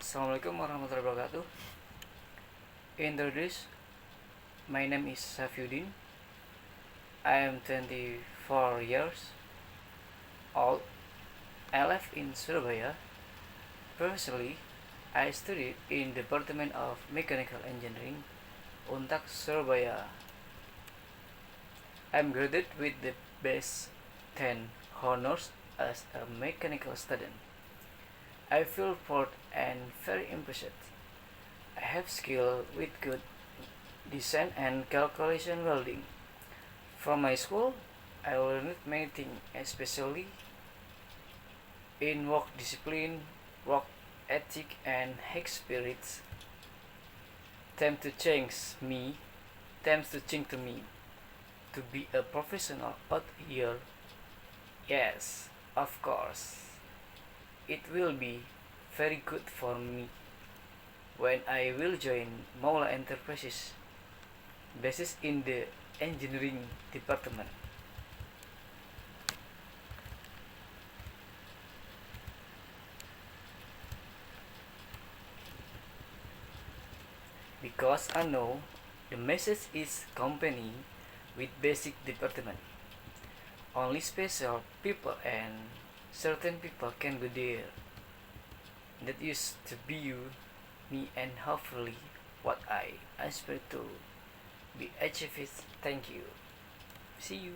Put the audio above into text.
Assalamualaikum warahmatullahi wabarakatuh. Introduce. My name is Syafi'udin. I am 24 years old. I live in Surabaya. Previously, I studied in Department of Mechanical Engineering, Untak Surabaya. I am graduated with the best 10 honors as a mechanical student. I feel proud and very impressed. I have skill with good design and calculation welding. From my school, I learned many things, especially in work discipline, work ethic, and hack spirits. Time to change me, time to change to me to be a professional out here. Yes, of course. It will be very good for me when I will join Maula Enterprises, based in the engineering department. Because I know the message is company with basic department. Only special people and certain people can go there. That used to be you, me, and hopefully what I aspire to be achieved. Thank you. See you.